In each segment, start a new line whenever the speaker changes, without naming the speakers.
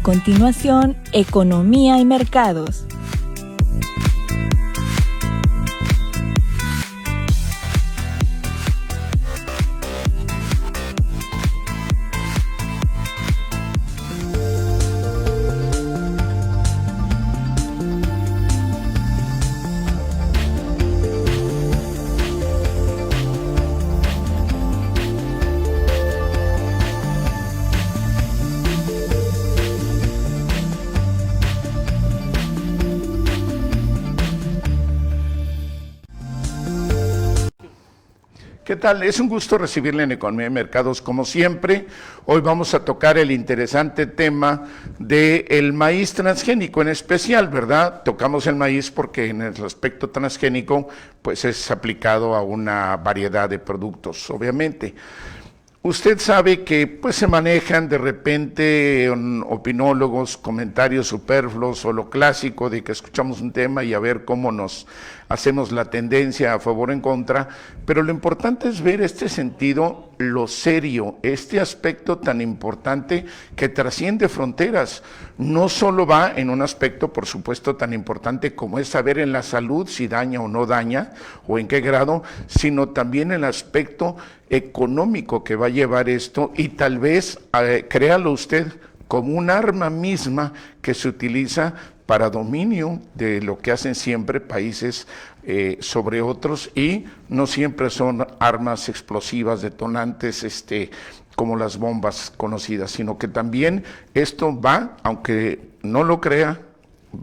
continuación, Economía y Mercados.
¿Qué tal? Es un gusto recibirle en Economía y Mercados como siempre. Hoy vamos a tocar el interesante tema del maíz transgénico en especial, ¿verdad? Tocamos el maíz porque en el aspecto transgénico pues es aplicado a una variedad de productos, obviamente. Usted sabe que pues se manejan de repente opinólogos, comentarios superfluos o lo clásico de que escuchamos un tema y a ver cómo nos hacemos la tendencia a favor o en contra, pero lo importante es ver este sentido, lo serio, este aspecto tan importante que trasciende fronteras. No solo va en un aspecto, por supuesto, tan importante como es saber en la salud si daña o no daña o en qué grado, sino también el aspecto económico que va a llevar esto y tal vez, créalo usted, como un arma misma que se utiliza para dominio de lo que hacen siempre países sobre otros y no siempre son armas explosivas, detonantes, como las bombas conocidas, sino que también esto va, aunque no lo crea,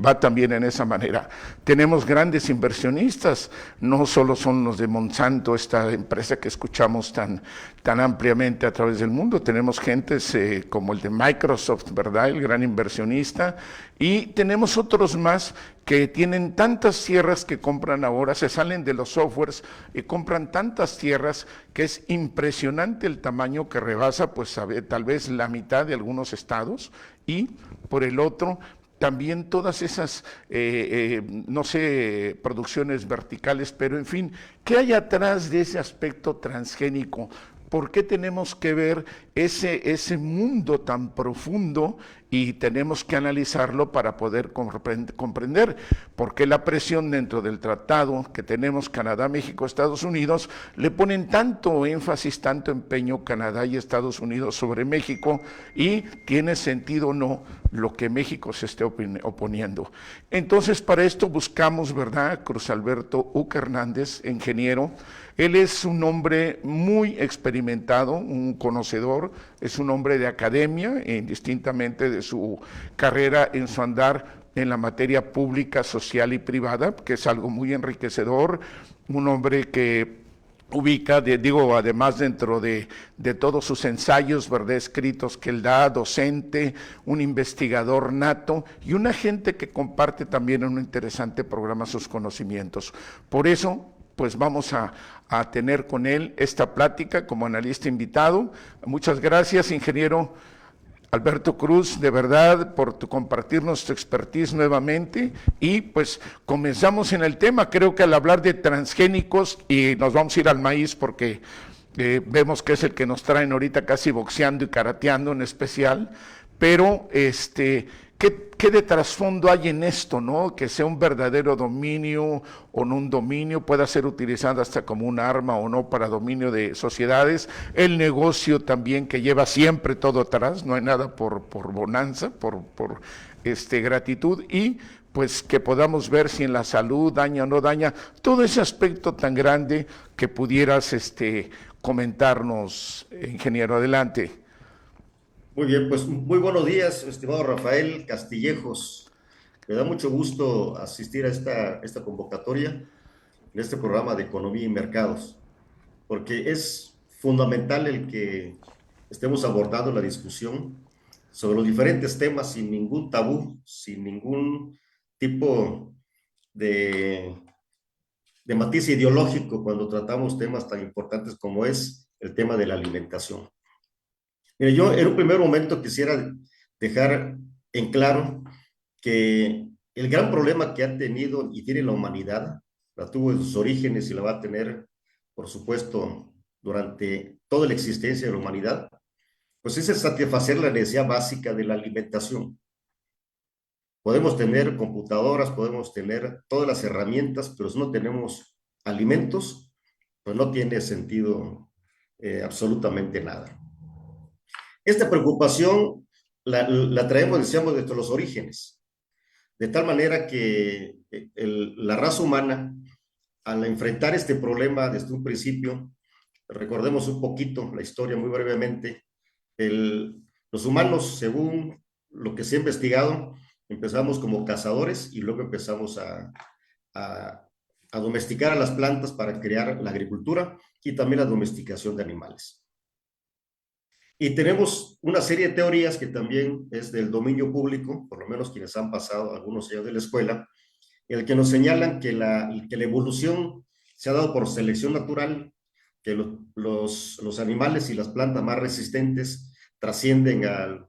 va también en esa manera. Tenemos grandes inversionistas, no solo son los de Monsanto, esta empresa que escuchamos tan ampliamente a través del mundo, tenemos gentes como el de Microsoft, ¿verdad?, el gran inversionista, y tenemos otros más que tienen tantas tierras que compran ahora, se salen de los softwares y compran tantas tierras que es impresionante el tamaño que rebasa, pues tal vez la mitad de algunos estados, y por el otro, también todas esas, no sé, producciones verticales, pero en fin, ¿qué hay atrás de ese aspecto transgénico? ¿Por qué tenemos que ver ese mundo tan profundo y tenemos que analizarlo para poder comprender por qué la presión dentro del tratado que tenemos Canadá, México, Estados Unidos, le ponen tanto énfasis, tanto empeño Canadá y Estados Unidos sobre México y tiene sentido o no lo que México se esté oponiendo? Entonces, para esto buscamos, ¿verdad?, Cruz Alberto Uca Hernández, ingeniero. Él es un hombre muy experimentado, un conocedor, es un hombre de academia, indistintamente de su carrera en su andar en la materia pública, social y privada, que es algo muy enriquecedor, un hombre que ubica, además dentro de todos sus ensayos, ¿verdad?, escritos que él da, docente, un investigador nato y una gente que comparte también en un interesante programa sus conocimientos. Por eso, pues vamos a tener con él esta plática como analista invitado. Muchas gracias, ingeniero Alberto Cruz, de verdad, por compartirnos tu expertise nuevamente. Y pues comenzamos en el tema. Creo que al hablar de transgénicos, y nos vamos a ir al maíz porque vemos que es el que nos traen ahorita casi boxeando y karateando en especial, pero ¿qué de trasfondo hay en esto, no? Que sea un verdadero dominio o no un dominio, pueda ser utilizado hasta como un arma o no para dominio de sociedades. El negocio también que lleva siempre todo atrás, no hay nada por bonanza, por gratitud, y pues que podamos ver si en la salud daña o no daña, todo ese aspecto tan grande que pudieras comentarnos, ingeniero. Adelante.
Muy bien, pues muy buenos días, estimado Rafael Castillejos. Me da mucho gusto asistir a esta convocatoria en este programa de Economía y Mercados, porque es fundamental el que estemos abordando la discusión sobre los diferentes temas sin ningún tabú, sin ningún tipo de, de matiz ideológico cuando tratamos temas tan importantes como es el tema de la alimentación. Mire, yo en un primer momento quisiera dejar en claro que el gran problema que ha tenido y tiene la humanidad, la tuvo en sus orígenes y la va a tener, por supuesto, durante toda la existencia de la humanidad, pues es satisfacer la necesidad básica de la alimentación. Podemos tener computadoras, podemos tener todas las herramientas, pero si no tenemos alimentos, pues no tiene sentido absolutamente nada. Esta preocupación la traemos, decíamos, desde los orígenes, de tal manera que la raza humana, al enfrentar este problema desde un principio, recordemos un poquito la historia muy brevemente, los humanos, según lo que se ha investigado, empezamos como cazadores y luego empezamos a, a domesticar a las plantas para crear la agricultura y también la domesticación de animales. Y tenemos una serie de teorías que también es del dominio público, por lo menos quienes han pasado algunos años de la escuela, en el que nos señalan que la evolución se ha dado por selección natural, que los animales y las plantas más resistentes trascienden a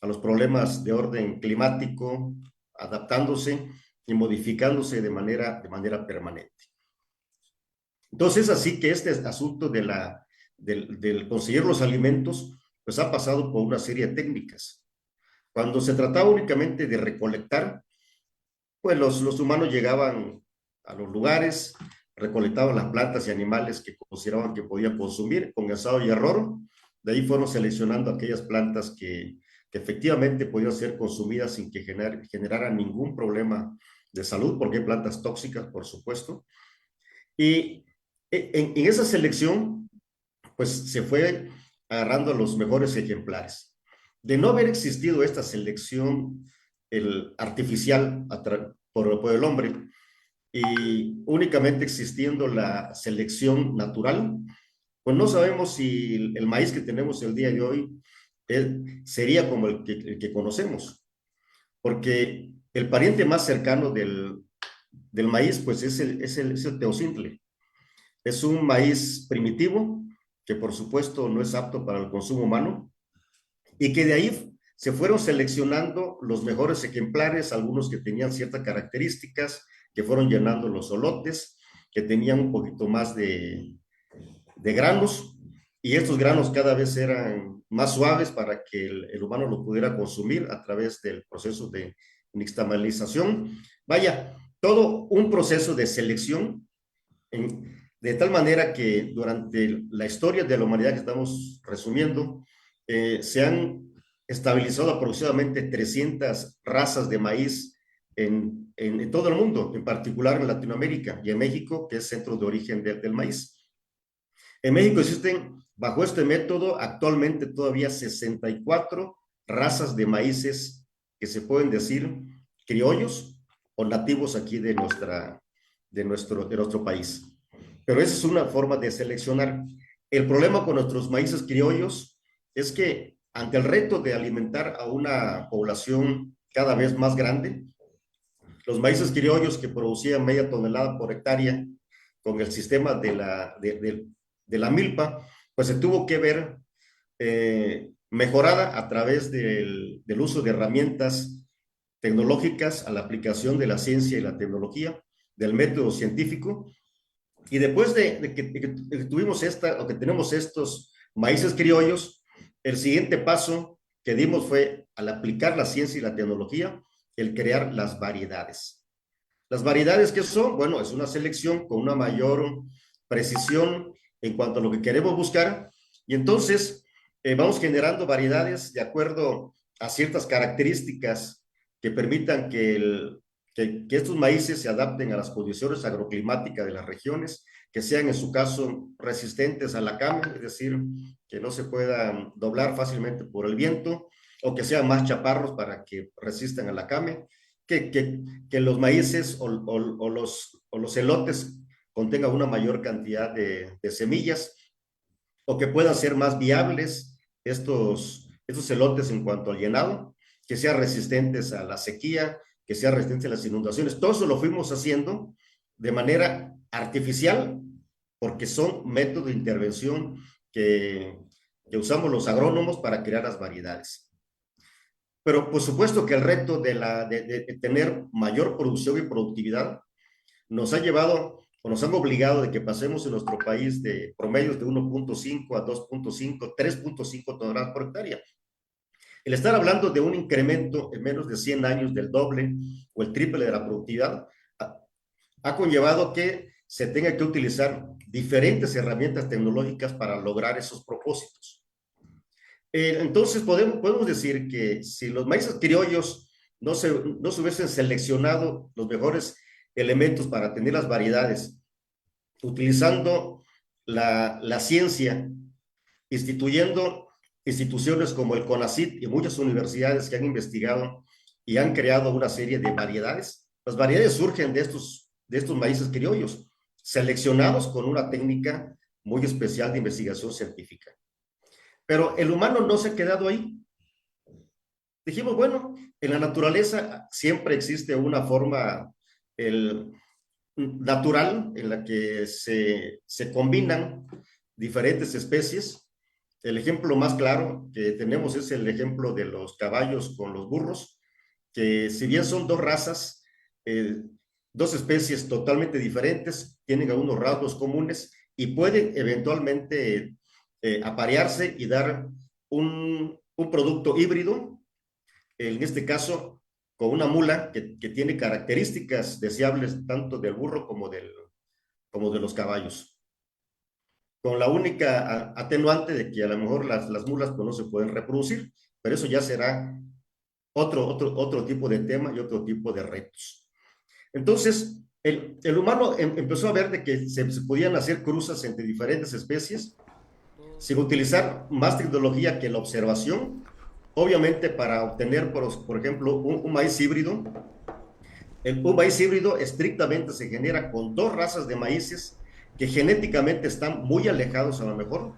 los problemas de orden climático, adaptándose y modificándose de manera permanente. Entonces, así que este asunto del conseguir los alimentos, pues ha pasado por una serie de técnicas. Cuando se trataba únicamente de recolectar, pues los humanos llegaban a los lugares, recolectaban las plantas y animales que consideraban que podían consumir con ensayo y error. De ahí fueron seleccionando aquellas plantas que efectivamente podían ser consumidas sin que generaran ningún problema de salud, porque hay plantas tóxicas, por supuesto. Y en esa selección, pues se fue agarrando a los mejores ejemplares. De no haber existido esta selección artificial por el hombre y únicamente existiendo la selección natural, pues no sabemos si el maíz que tenemos el día de hoy sería como el que conocemos, porque el pariente más cercano del maíz pues es el teocintle. Es un maíz primitivo que por supuesto no es apto para el consumo humano y que de ahí se fueron seleccionando los mejores ejemplares, algunos que tenían ciertas características, que fueron llenando los solotes, que tenían un poquito más de granos, y estos granos cada vez eran más suaves para que el humano lo pudiera consumir a través del proceso de nixtamalización. Vaya, todo un proceso de selección de tal manera que durante la historia de la humanidad que estamos resumiendo, se han estabilizado aproximadamente 300 razas de maíz en todo el mundo, en particular en Latinoamérica y en México, que es centro de origen del maíz. En México existen, bajo este método, actualmente todavía 64 razas de maíces que se pueden decir criollos o nativos aquí de nuestro país. Pero esa es una forma de seleccionar. El problema con nuestros maíces criollos es que ante el reto de alimentar a una población cada vez más grande, los maíces criollos que producían media tonelada por hectárea con el sistema de la milpa, pues se tuvo que ver mejorada a través del uso de herramientas tecnológicas a la aplicación de la ciencia y la tecnología, del método científico. Y después de que tuvimos o que tenemos estos maíces criollos, el siguiente paso que dimos fue, al aplicar la ciencia y la tecnología, el crear las variedades. Las variedades, ¿qué son? Bueno, es una selección con una mayor precisión en cuanto a lo que queremos buscar, y entonces vamos generando variedades de acuerdo a ciertas características que permitan que estos maíces se adapten a las condiciones agroclimáticas de las regiones, que sean en su caso resistentes a la came, es decir, que no se puedan doblar fácilmente por el viento, o que sean más chaparros para que resistan a la came, que los maíces o los elotes contengan una mayor cantidad de semillas, o que puedan ser más viables estos elotes en cuanto al llenado, que sean resistentes a la sequía, que sea resistente a las inundaciones. Todo eso lo fuimos haciendo de manera artificial, porque son métodos de intervención que usamos los agrónomos para crear las variedades. Pero por supuesto que el reto de tener mayor producción y productividad nos ha llevado o nos han obligado de que pasemos en nuestro país de promedios de 1.5 a 2.5, 3.5 toneladas por hectárea. el estar hablando de un incremento en menos de 100 años del doble o el triple de la productividad ha conllevado que se tenga que utilizar diferentes herramientas tecnológicas para lograr esos propósitos. Entonces podemos decir que si los maíces criollos no se hubiesen seleccionado los mejores elementos para tener las variedades, utilizando la ciencia, instituyendo instituciones como el CONACYT y muchas universidades que han investigado y han creado una serie de variedades, las variedades surgen de estos maíces criollos, seleccionados con una técnica muy especial de investigación científica. Pero el humano no se ha quedado ahí. Dijimos, bueno, en la naturaleza siempre existe una forma natural en la que se combinan diferentes especies. El ejemplo más claro que tenemos es el ejemplo de los caballos con los burros, que si bien son dos razas, dos especies totalmente diferentes, tienen algunos rasgos comunes y pueden eventualmente aparearse y dar un producto híbrido, en este caso con una mula que tiene características deseables tanto del burro como de los caballos, con la única atenuante de que a lo mejor las mulas pues, no se pueden reproducir, pero eso ya será otro tipo de tema y otro tipo de retos. Entonces, el humano empezó a ver de que se podían hacer cruzas entre diferentes especies sin utilizar más tecnología que la observación, obviamente para obtener, por ejemplo, un maíz híbrido. Un maíz híbrido estrictamente se genera con dos razas de maíces que genéticamente están muy alejados a lo mejor,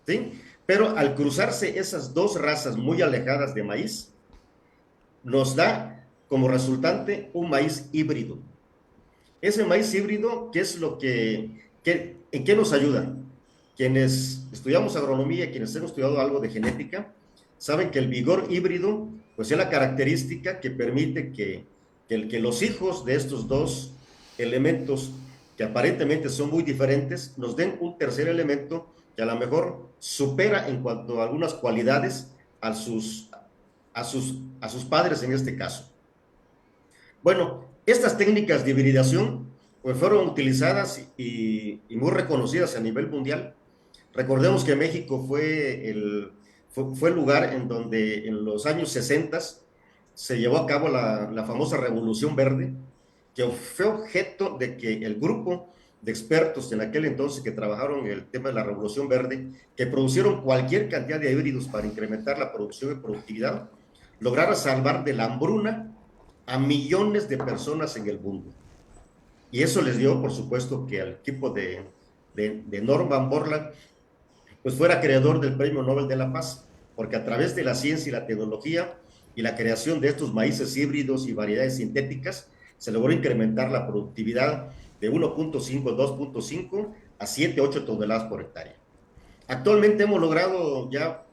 ¿sí? Pero al cruzarse esas dos razas muy alejadas de maíz, nos da como resultante un maíz híbrido. Ese maíz híbrido, ¿qué es lo en qué nos ayuda? Quienes estudiamos agronomía, quienes hemos estudiado algo de genética, saben que el vigor híbrido, pues es la característica que permite que los hijos de estos dos elementos, que aparentemente son muy diferentes, nos den un tercer elemento que a lo mejor supera en cuanto a algunas cualidades a sus padres en este caso. Bueno, estas técnicas de hibridación pues fueron utilizadas y muy reconocidas a nivel mundial. Recordemos que México fue el lugar en donde en los años 60 se llevó a cabo la famosa Revolución Verde, que fue objeto de que el grupo de expertos en aquel entonces que trabajaron en el tema de la Revolución Verde, que producieron cualquier cantidad de híbridos para incrementar la producción y productividad, lograra salvar de la hambruna a millones de personas en el mundo. Y eso les dio, por supuesto, que al equipo de Norman Borlaug pues fuera creador del Premio Nobel de la Paz, porque a través de la ciencia y la tecnología y la creación de estos maíces híbridos y variedades sintéticas, se logró incrementar la productividad de 1.5, 2.5 a 7, 8 toneladas por hectárea. Actualmente hemos logrado ya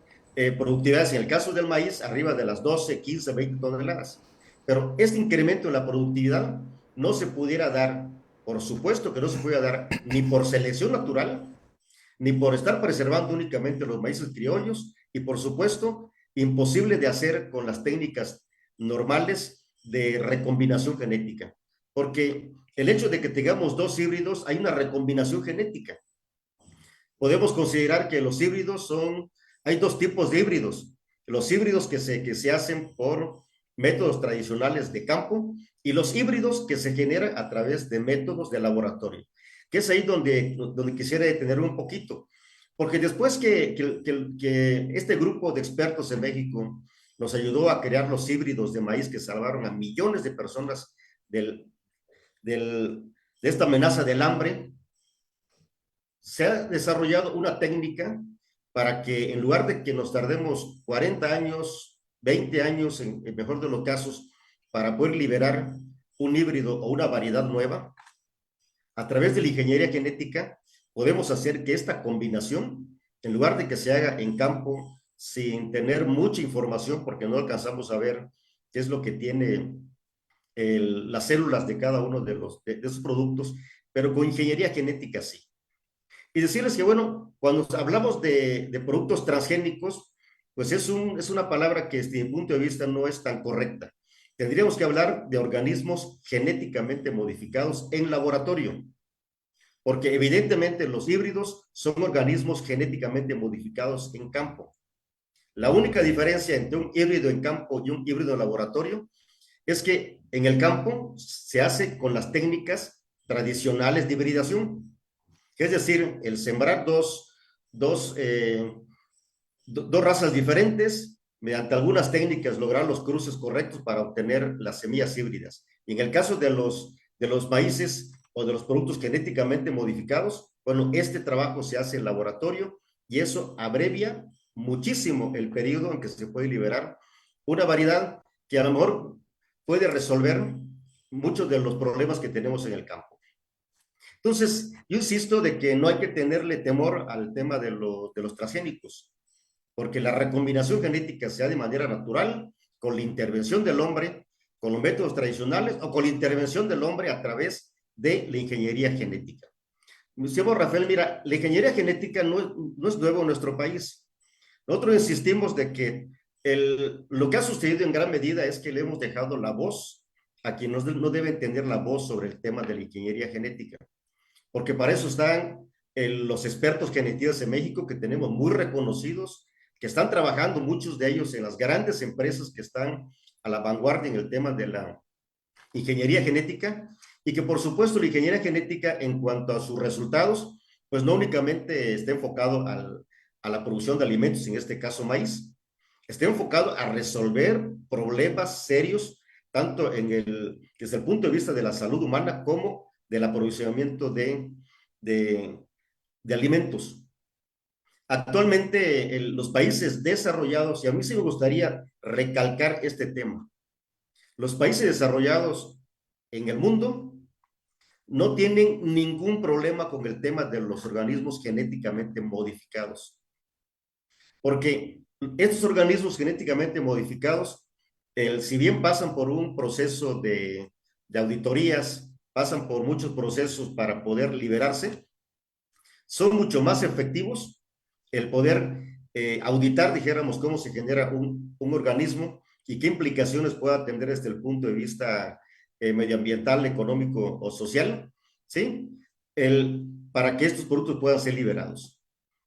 productividades, en el caso del maíz, arriba de las 12, 15, 20 toneladas. Pero este incremento en la productividad no se pudiera dar, por supuesto que no se pudiera dar ni por selección natural, ni por estar preservando únicamente los maíces criollos, y por supuesto, imposible de hacer con las técnicas normales de recombinación genética, porque el hecho de que tengamos dos híbridos, hay una recombinación genética. Podemos considerar que los híbridos hay dos tipos de híbridos, los híbridos que se hacen por métodos tradicionales de campo y los híbridos que se generan a través de métodos de laboratorio, que es ahí donde quisiera detenerme un poquito, porque después que este grupo de expertos en México nos ayudó a crear los híbridos de maíz que salvaron a millones de personas de esta amenaza del hambre, se ha desarrollado una técnica para que en lugar de que nos tardemos 40 años, 20 años, en el mejor de los casos, para poder liberar un híbrido o una variedad nueva, a través de la ingeniería genética podemos hacer que esta combinación, en lugar de que se haga en campo sin tener mucha información, porque no alcanzamos a ver qué es lo que tiene las células de cada uno de esos productos, pero con ingeniería genética sí. Y decirles que, bueno, cuando hablamos de productos transgénicos, pues es una palabra que desde mi punto de vista no es tan correcta. Tendríamos que hablar de organismos genéticamente modificados en laboratorio, porque evidentemente los híbridos son organismos genéticamente modificados en campo. La única diferencia entre un híbrido en campo y un híbrido en laboratorio es que en el campo se hace con las técnicas tradicionales de hibridación, es decir, el sembrar dos razas diferentes, mediante algunas técnicas lograr los cruces correctos para obtener las semillas híbridas. Y en el caso de los maíces o de los productos genéticamente modificados, bueno, este trabajo se hace en laboratorio y eso abrevia muchísimo el periodo en que se puede liberar una variedad que a lo mejor puede resolver muchos de los problemas que tenemos en el campo. Entonces, yo insisto de que no hay que tenerle temor al tema de los transgénicos, porque la recombinación genética sea de manera natural, con la intervención del hombre, con los métodos tradicionales o con la intervención del hombre a través de la ingeniería genética. Señor Rafael, mira, la ingeniería genética no es nuevo en nuestro país. Nosotros insistimos de que lo que ha sucedido en gran medida es que le hemos dejado la voz a quienes no deben tener la voz sobre el tema de la ingeniería genética, porque para eso están los expertos genetistas en México que tenemos muy reconocidos, que están trabajando muchos de ellos en las grandes empresas que están a la vanguardia en el tema de la ingeniería genética, y que por supuesto la ingeniería genética en cuanto a sus resultados, pues no únicamente está enfocado a la producción de alimentos, en este caso maíz, está enfocado a resolver problemas serios, tanto desde el punto de vista de la salud humana como del aprovisionamiento de alimentos. Actualmente los países desarrollados, y a mí sí me gustaría recalcar este tema, los países desarrollados en el mundo no tienen ningún problema con el tema de los organismos genéticamente modificados, porque estos organismos genéticamente modificados, si bien pasan por un proceso de auditorías, pasan por muchos procesos para poder liberarse, son mucho más efectivos el poder auditar, dijéramos, cómo se genera un organismo y qué implicaciones pueda tener desde el punto de vista medioambiental, económico o social, ¿sí? Para que estos productos puedan ser liberados.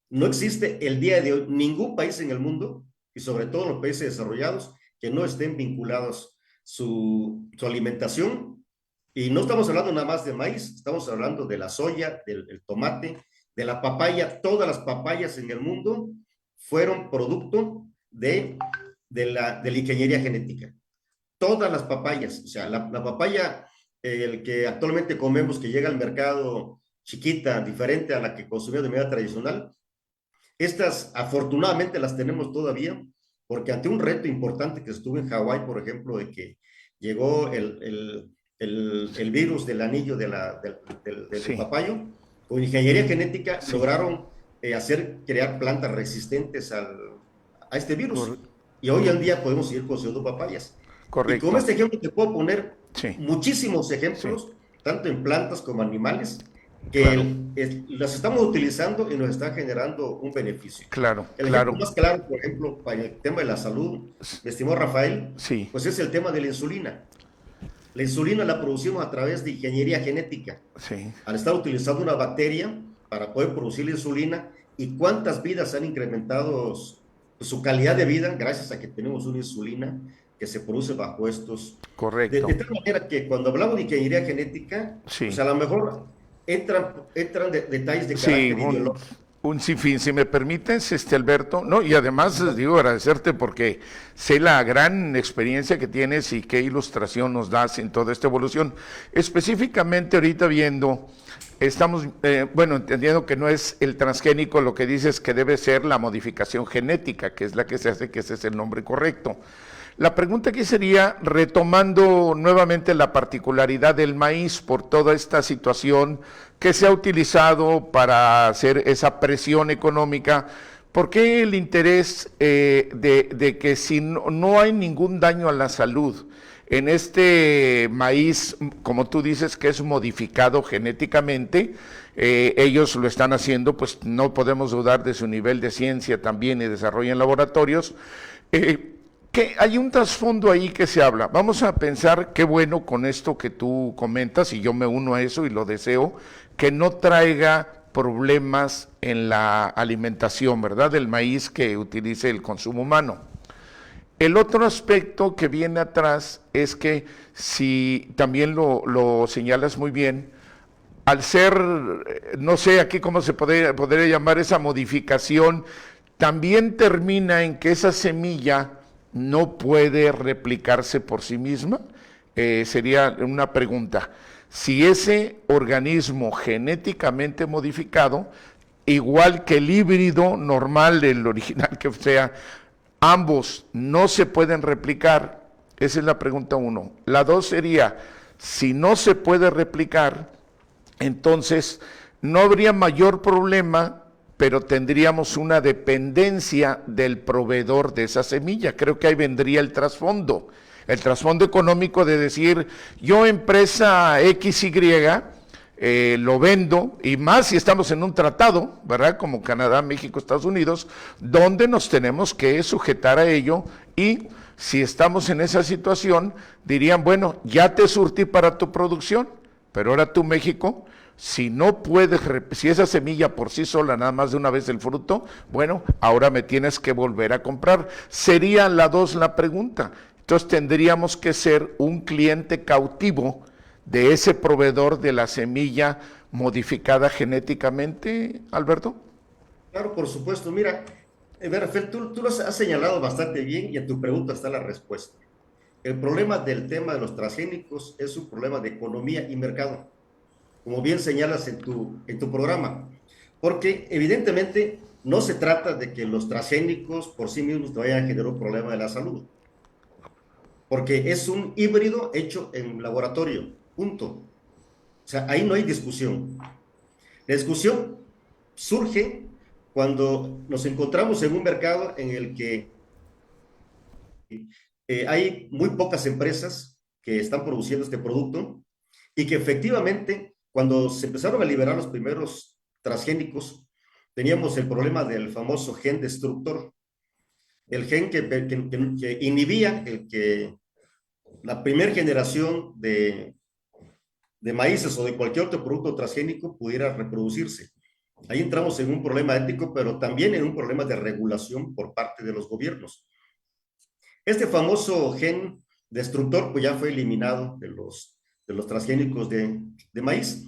No existe el día de hoy ningún país en el mundo, y sobre todo los países desarrollados, que no estén vinculados su alimentación. Y no estamos hablando nada más de maíz, estamos hablando de la soya, del tomate, de la papaya. Todas las papayas en el mundo fueron producto de la ingeniería genética. Todas las papayas, o sea, la papaya, el que actualmente comemos, que llega al mercado chiquita, diferente a la que consumimos de manera tradicional, estas afortunadamente las tenemos todavía, porque ante un reto importante que estuvo en Hawái, por ejemplo, de que llegó el virus del anillo del
Sí.
papayo, con ingeniería genética
Sí.
lograron crear plantas resistentes a este virus. Y hoy en día podemos seguir consumiendo papayas.
Correcto.
Y con este ejemplo te puedo poner
Sí.
muchísimos ejemplos, tanto en plantas como animales, que
Claro.
las estamos utilizando y nos están generando un beneficio.
Claro,
El
claro.
ejemplo más claro, por ejemplo, para el tema de la salud, mi estimado Rafael,
Sí.
pues es el tema de la insulina. La insulina la producimos a través de ingeniería genética.
Sí.
Al estar utilizando una bacteria para poder producir la insulina, y cuántas vidas han incrementado su calidad de vida gracias a que tenemos una insulina que se produce bajo estos.
Correcto.
De tal manera que cuando hablamos de ingeniería genética,
Sí.
pues a lo mejor entran detalles de
Sí,
carácter ideológico.
un sinfín, si me permites, Alberto, no, y además digo agradecerte porque sé la gran experiencia que tienes y qué ilustración nos das en toda esta evolución. Específicamente ahorita viendo, estamos, entendiendo que no es el transgénico, lo que dices que debe ser la modificación genética, que es la que se hace, que ese es el nombre correcto. La pregunta aquí sería, retomando nuevamente la particularidad del maíz por toda esta situación que se ha utilizado para hacer esa presión económica, ¿por qué el interés de que si no hay ningún daño a la salud en este maíz, como tú dices, que es modificado genéticamente, ellos lo están haciendo, pues no podemos dudar de su nivel de ciencia también y desarrollo en laboratorios. Que hay un trasfondo ahí que se habla. Vamos a pensar, qué bueno con esto que tú comentas, y yo me uno a eso y lo deseo, que no traiga problemas en la alimentación, ¿verdad? Del maíz que utilice el consumo humano. El otro aspecto que viene atrás es que, si también lo señalas muy bien, al ser, no sé aquí cómo se podría llamar esa modificación, también termina en que esa semilla no puede replicarse por sí misma. Sería una pregunta. Si ese organismo genéticamente modificado, igual que el híbrido normal, el original que sea, ambos no se pueden replicar, esa es la pregunta 1. La 2 sería, si no se puede replicar, entonces no habría mayor problema, pero tendríamos una dependencia del proveedor de esa semilla. Creo que ahí vendría el trasfondo económico de decir, yo empresa XY, lo vendo, y más si estamos en un tratado, ¿verdad? Como Canadá, México, Estados Unidos, donde nos tenemos que sujetar a ello, y si estamos en esa situación, dirían, bueno, ya te surtí para tu producción, pero ahora tú, México, si no puedes, si esa semilla por sí sola, nada más de una vez el fruto, bueno, ahora me tienes que volver a comprar. Sería la 2 la pregunta. Entonces tendríamos que ser un cliente cautivo de ese proveedor de la semilla modificada genéticamente, Alberto.
Claro, por supuesto. Mira, Rafael, tú lo has señalado bastante bien y en tu pregunta está la respuesta. El problema del tema de los transgénicos es un problema de economía y mercado, como bien señalas en tu programa, porque evidentemente no se trata de que los transgénicos por sí mismos te vayan a generar un problema de la salud, porque es un híbrido hecho en laboratorio, punto. O sea, ahí no hay discusión. La discusión surge cuando nos encontramos en un mercado en el que hay muy pocas empresas que están produciendo este producto y que efectivamente, cuando se empezaron a liberar los primeros transgénicos, teníamos el problema del famoso gen destructor, el gen que inhibía la primera generación de maíces o de cualquier otro producto transgénico pudiera reproducirse. Ahí entramos en un problema ético, pero también en un problema de regulación por parte de los gobiernos. Este famoso gen destructor pues ya fue eliminado de los transgénicos de maíz,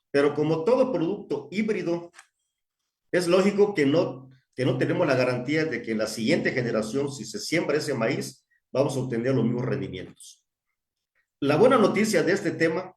pero como todo producto híbrido, es lógico que no tenemos la garantía de que en la siguiente generación, si se siembra ese maíz, vamos a obtener los mismos rendimientos. La buena noticia de este tema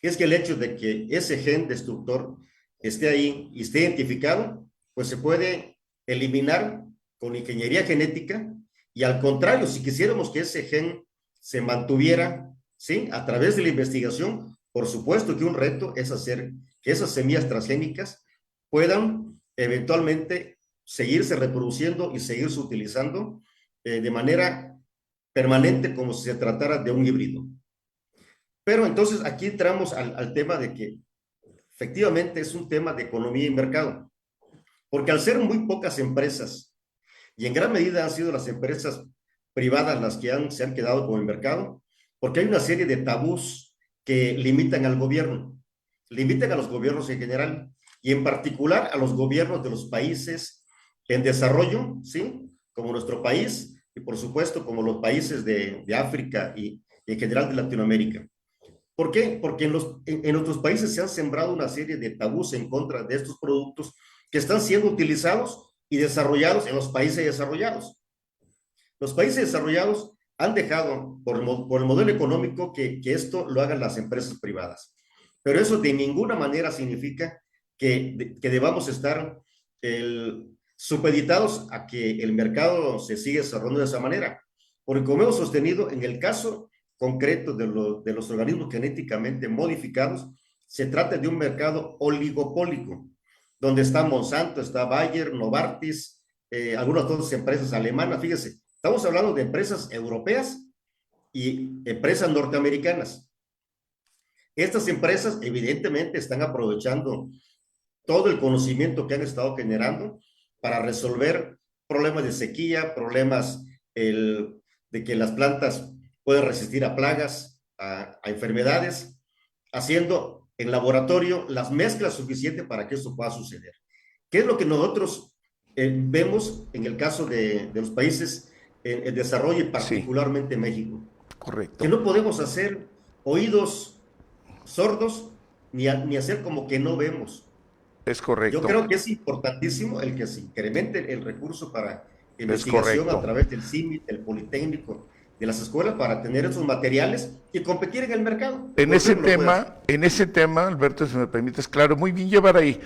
es que el hecho de que ese gen destructor esté ahí y esté identificado, pues se puede eliminar con ingeniería genética. Y al contrario, si quisiéramos que ese gen se mantuviera, ¿sí?, a través de la investigación, por supuesto que un reto es hacer que esas semillas transgénicas puedan eventualmente seguirse reproduciendo y seguirse utilizando de manera permanente, como si se tratara de un híbrido. Pero entonces aquí entramos al tema de que efectivamente es un tema de economía y mercado, porque al ser muy pocas empresas, y en gran medida han sido las empresas privadas las que se han quedado con el mercado, porque hay una serie de tabús que limitan al gobierno, limitan a los gobiernos en general, y en particular a los gobiernos de los países en desarrollo, ¿sí?, como nuestro país, y por supuesto como los países de África y en general de Latinoamérica. ¿Por qué? Porque en nuestros países se han sembrado una serie de tabús en contra de estos productos que están siendo utilizados y desarrollados en los países desarrollados. Los países desarrollados han dejado por el modelo económico que esto lo hagan las empresas privadas. Pero eso de ninguna manera significa que debamos estar supeditados a que el mercado se siga desarrollando de esa manera. Porque como hemos sostenido, en el caso concreto de los organismos genéticamente modificados, se trata de un mercado oligopólico, donde está Monsanto, está Bayer, Novartis, algunas otras empresas alemanas. Fíjese, estamos hablando de empresas europeas y empresas norteamericanas. Estas empresas evidentemente están aprovechando todo el conocimiento que han estado generando para resolver problemas de sequía, problemas de que las plantas pueden resistir a plagas, a enfermedades, haciendo en laboratorio las mezclas suficientes para que esto pueda suceder. ¿Qué es lo que nosotros vemos en el caso de los países en desarrollo y
Sí,
particularmente México? Que
correcto.
no podemos hacer oídos sordos ni hacer como que no vemos.
Es
Yo
correcto.
creo que es importantísimo el que se incremente el recurso para
Es
investigación a
correcto.
través del CIMIT, del Politécnico, de las escuelas para tener esos materiales y competir en el mercado. Cualquiera lo puede hacer.
En ese tema, Alberto, si me permites, claro, muy bien llevar ahí.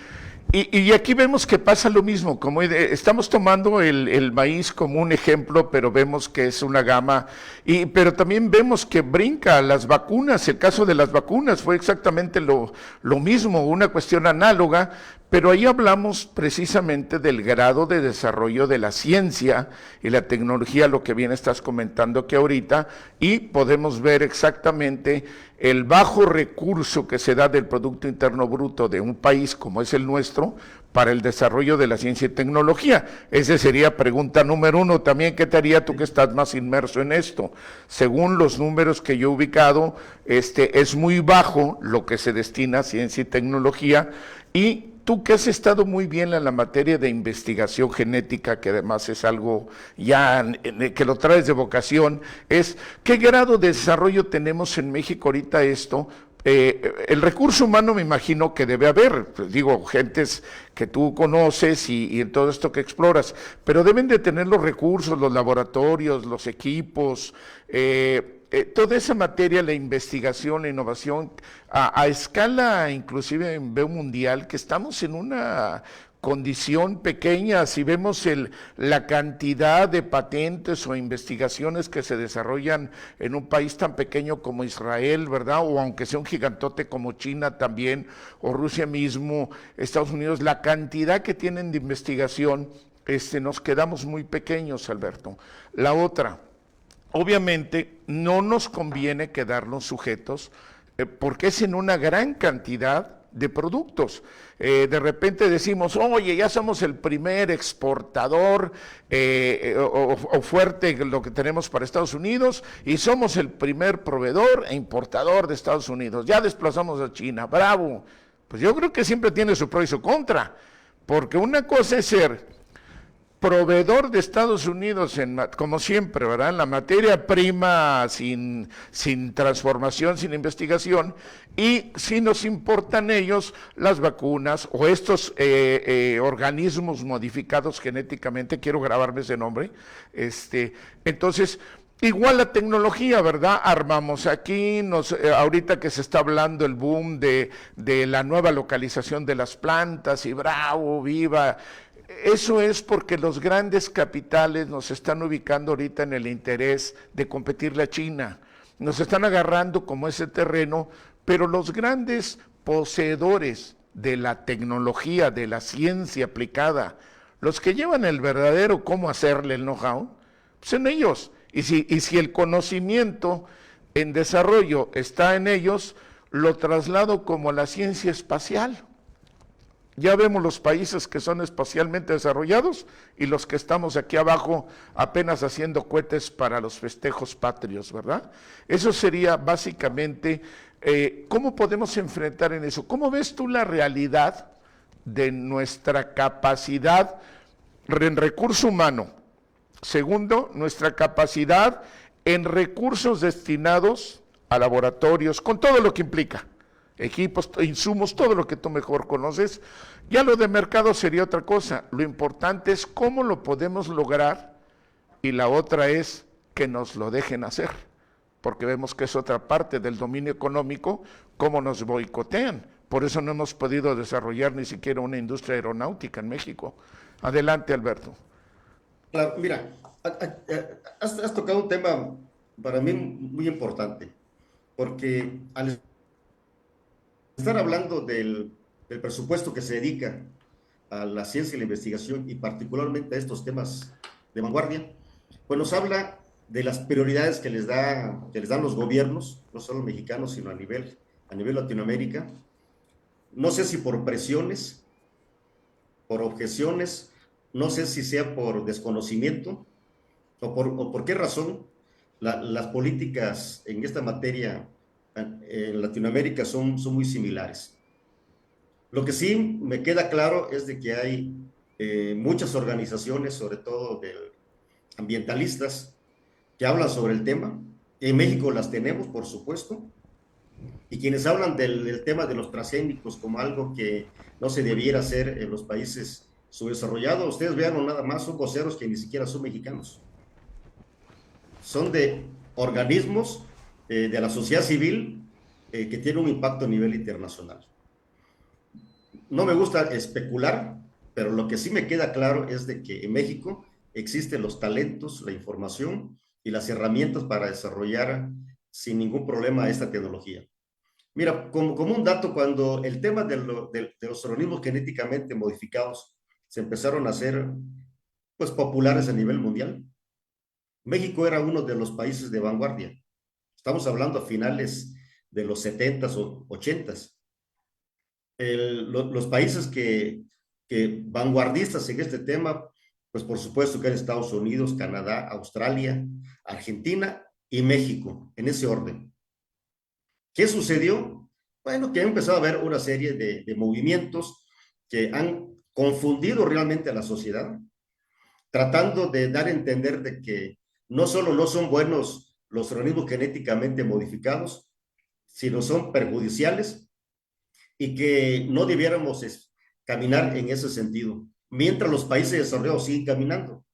Y aquí vemos que pasa lo mismo, como estamos tomando el maíz como un ejemplo, pero vemos que es una gama, pero también vemos que brinca las vacunas, el caso de las vacunas fue exactamente lo mismo, una cuestión análoga, pero ahí hablamos precisamente del grado de desarrollo de la ciencia y la tecnología, lo que bien estás comentando aquí ahorita, y podemos ver exactamente el bajo recurso que se da del Producto Interno Bruto de un país como es el nuestro para el desarrollo de la ciencia y tecnología. Esa sería pregunta número uno. También, ¿qué te haría tú que estás más inmerso en esto? Según los números que yo he ubicado, es muy bajo lo que se destina a ciencia y tecnología. Y tú que has estado muy bien en la materia de investigación genética, que además es algo ya que lo traes de vocación, es ¿qué grado de desarrollo tenemos en México ahorita esto? El recurso humano me imagino que debe haber, pues digo, gentes que tú conoces y en todo esto que exploras, pero deben de tener los recursos, los laboratorios, los equipos, toda esa materia, la investigación, la innovación, a escala inclusive en veo mundial, que estamos en una condición pequeña, si vemos la cantidad de patentes o investigaciones que se desarrollan en un país tan pequeño como Israel, ¿verdad? O aunque sea un gigantote como China también, o Rusia mismo, Estados Unidos, la cantidad que tienen de investigación, nos quedamos muy pequeños, Alberto. La otra, obviamente no nos conviene quedarnos sujetos porque es en una gran cantidad de productos. De repente decimos, oye, ya somos el primer exportador o fuerte lo que tenemos para Estados Unidos y somos el primer proveedor e importador de Estados Unidos. Ya desplazamos a China, bravo. Pues yo creo que siempre tiene su pro y su contra, porque una cosa es ser proveedor de Estados Unidos, como siempre, ¿verdad? En la materia prima, sin transformación, sin investigación, y si nos importan ellos las vacunas o estos organismos modificados genéticamente, quiero grabarme ese nombre, entonces, igual la tecnología, ¿verdad? Armamos aquí, ahorita que se está hablando el boom de la nueva localización de las plantas, y bravo, viva. Eso es porque los grandes capitales nos están ubicando ahorita en el interés de competirle a China. Nos están agarrando como ese terreno, pero los grandes poseedores de la tecnología, de la ciencia aplicada, los que llevan el verdadero cómo hacerle el know-how, pues en ellos. Y si el conocimiento en desarrollo está en ellos, lo traslado como la ciencia espacial. Ya vemos los países que son espacialmente desarrollados y los que estamos aquí abajo apenas haciendo cohetes para los festejos patrios, ¿verdad? Eso sería básicamente cómo podemos enfrentar en eso. ¿Cómo ves tú la realidad de nuestra capacidad en recurso humano? Segundo, nuestra capacidad en recursos destinados a laboratorios, con todo lo que implica equipos, insumos, todo lo que tú mejor conoces. Ya lo de mercado sería otra cosa. Lo importante es cómo lo podemos lograr y la otra es que nos lo dejen hacer, porque vemos que es otra parte del dominio económico, cómo nos boicotean. Por eso no hemos podido desarrollar ni siquiera una industria aeronáutica en México. Adelante, Alberto.
Claro, mira, has tocado un tema para mí muy importante, porque al estar hablando del presupuesto que se dedica a la ciencia y la investigación y particularmente a estos temas de vanguardia, pues nos habla de las prioridades que les dan los gobiernos, no solo mexicanos, sino a nivel a nivel Latinoamérica. No sé si por presiones, por objeciones, no sé si sea por desconocimiento o por qué razón las políticas en esta materia en Latinoamérica son muy similares. Lo que sí me queda claro es de que hay muchas organizaciones, sobre todo ambientalistas, que hablan sobre el tema. En México las tenemos, por supuesto, y quienes hablan del tema de los transgénicos como algo que no se debiera hacer en los países subdesarrollados, ustedes vean nada más, son voceros que ni siquiera son mexicanos. Son de organismos de la sociedad civil que tienen un impacto a nivel internacional. No me gusta especular, pero lo que sí me queda claro es de que en México existen los talentos, la información y las herramientas para desarrollar sin ningún problema esta tecnología. Mira, como un dato, cuando el tema de los organismos genéticamente modificados se empezaron a hacer pues, populares a nivel mundial, México era uno de los países de vanguardia. Estamos hablando a finales de los 70s o 80s. Los países que vanguardistas en este tema, pues por supuesto que eran Estados Unidos, Canadá, Australia, Argentina y México, en ese orden. ¿Qué sucedió? Bueno, que ha empezado a haber una serie de movimientos que han confundido realmente a la sociedad, tratando de dar a entender de que no solo no son buenos los organismos genéticamente modificados, sino son perjudiciales y que no debiéramos caminar en ese sentido, mientras los países desarrollados siguen caminando.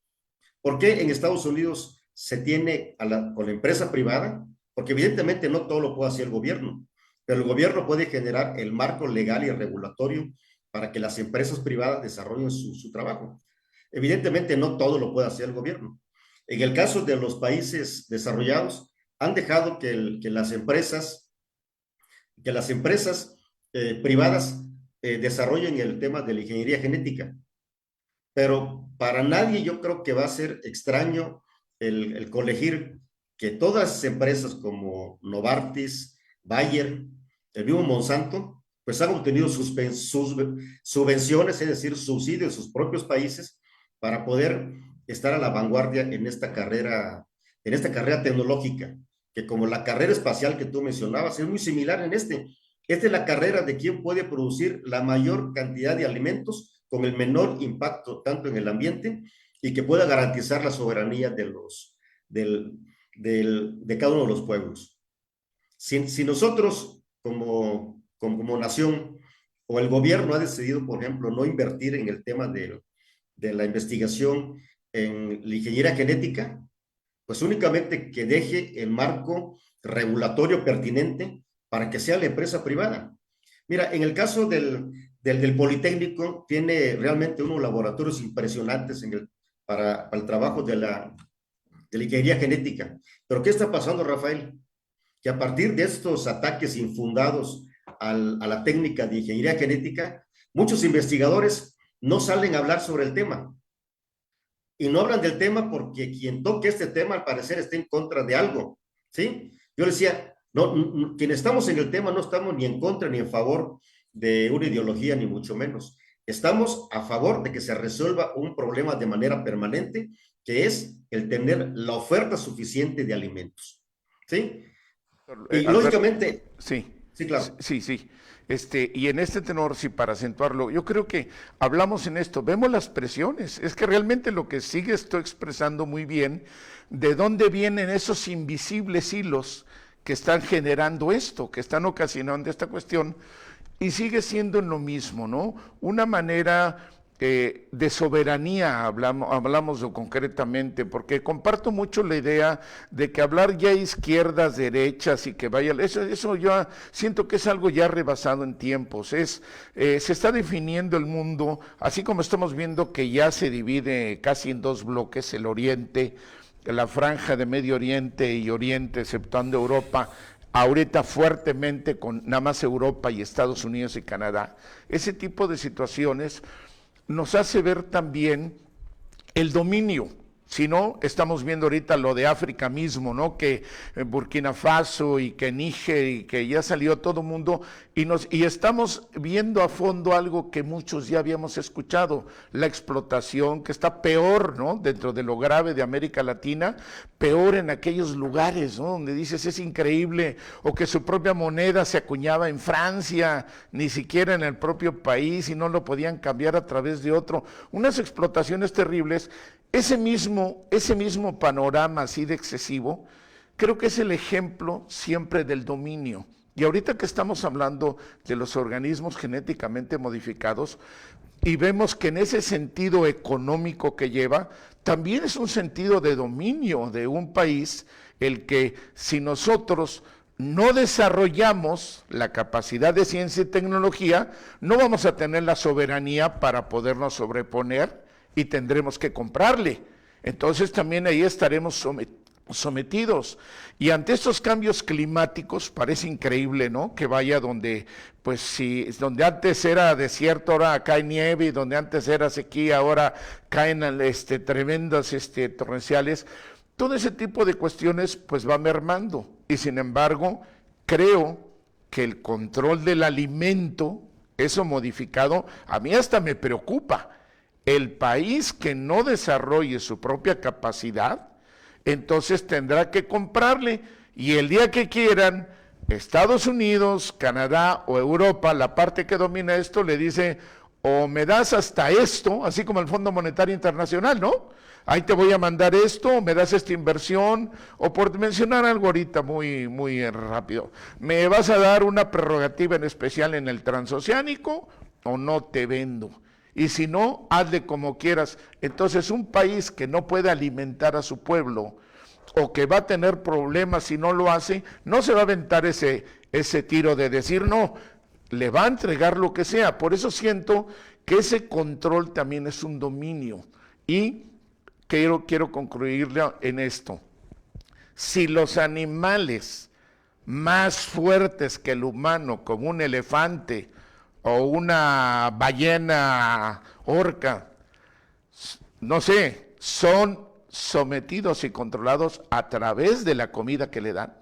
¿Por qué en Estados Unidos se tiene con la empresa privada? Porque evidentemente no todo lo puede hacer el gobierno, pero el gobierno puede generar el marco legal y regulatorio para que las empresas privadas desarrollen su trabajo. Evidentemente no todo lo puede hacer el gobierno. En el caso de los países desarrollados, han dejado que las empresas privadas desarrollen el tema de la ingeniería genética. Pero para nadie yo creo que va a ser extraño el colegir que todas las empresas como Novartis, Bayer, el mismo Monsanto, pues han obtenido sus subvenciones, es decir, subsidios de sus propios países para poder estar a la vanguardia en esta carrera tecnológica, que como la carrera espacial que tú mencionabas, es muy similar en Esta es la carrera de quién puede producir la mayor cantidad de alimentos con el menor impacto tanto en el ambiente y que pueda garantizar la soberanía de cada uno de los pueblos. Si nosotros como nación o el gobierno ha decidido, por ejemplo, no invertir en el tema de la investigación en la ingeniería genética, pues únicamente que deje el marco regulatorio pertinente para que sea la empresa privada. Mira, en el caso del Politécnico, tiene realmente unos laboratorios impresionantes para el trabajo de la ingeniería genética. Pero ¿qué está pasando, Rafael? Que a partir de estos ataques infundados a la técnica de ingeniería genética, muchos investigadores no salen a hablar sobre el tema. Y no hablan del tema porque quien toque este tema al parecer está en contra de algo, ¿sí? Yo les decía, quienes estamos en el tema no estamos ni en contra ni en favor de una ideología, ni mucho menos. Estamos a favor de que se resuelva un problema de manera permanente, que es el tener la oferta suficiente de alimentos, ¿sí? Y
Alberto,
lógicamente...
Sí.
Sí, claro.
Sí. Y en este tenor, sí, para acentuarlo, yo creo que hablamos en esto, vemos las presiones, es que realmente lo que sigue estoy expresando muy bien, de dónde vienen esos invisibles hilos que están generando esto, que están ocasionando esta cuestión, y sigue siendo lo mismo, ¿no? Una manera de soberanía, hablamos concretamente, porque comparto mucho la idea de que hablar ya izquierdas, derechas y que vaya, eso yo siento que es algo ya rebasado en tiempos, se está definiendo el mundo, así como estamos viendo que ya se divide casi en dos bloques, el Oriente, la franja de Medio Oriente y Oriente, exceptuando Europa, ahorita fuertemente con nada más Europa y Estados Unidos y Canadá. Ese tipo de situaciones nos hace ver también el dominio, Si no, estamos viendo ahorita lo de África mismo, ¿no? Que Burkina Faso y que Níger y que ya salió todo el mundo y estamos viendo a fondo algo que muchos ya habíamos escuchado, la explotación que está peor, ¿no? Dentro de lo grave de América Latina, peor en aquellos lugares, ¿no? Donde dices es increíble, o que su propia moneda se acuñaba en Francia, ni siquiera en el propio país y no lo podían cambiar a través de otro. Unas explotaciones terribles. Ese mismo panorama así de excesivo, creo que es el ejemplo siempre del dominio. Y ahorita que estamos hablando de los organismos genéticamente modificados, y vemos que en ese sentido económico que lleva, también es un sentido de dominio de un país, el que si nosotros no desarrollamos la capacidad de ciencia y tecnología, no vamos a tener la soberanía para podernos sobreponer y tendremos que comprarle. Entonces también ahí estaremos sometidos. Y ante estos cambios climáticos, parece increíble, ¿no? Que vaya donde, pues si, donde antes era desierto, ahora cae nieve, y donde antes era sequía, ahora caen tremendas torrenciales. Todo ese tipo de cuestiones, pues va mermando. Y sin embargo, creo que el control del alimento, eso modificado, a mí hasta me preocupa. El país que no desarrolle su propia capacidad, entonces tendrá que comprarle, y el día que quieran, Estados Unidos, Canadá o Europa, la parte que domina esto, le dice, o me das hasta esto, así como el Fondo Monetario Internacional, ¿no? Ahí te voy a mandar esto, o me das esta inversión, o por mencionar algo ahorita muy rápido, me vas a dar una prerrogativa en especial en el transoceánico, o no te vendo. Y si no, hazle como quieras. Entonces un país que no puede alimentar a su pueblo o que va a tener problemas si no lo hace, no se va a aventar ese tiro de decir no, le va a entregar lo que sea. Por eso siento que ese control también es un dominio. Y quiero concluirle en esto. Si los animales más fuertes que el humano, como un elefante, o una ballena orca, no sé, son sometidos y controlados a través de la comida que le dan.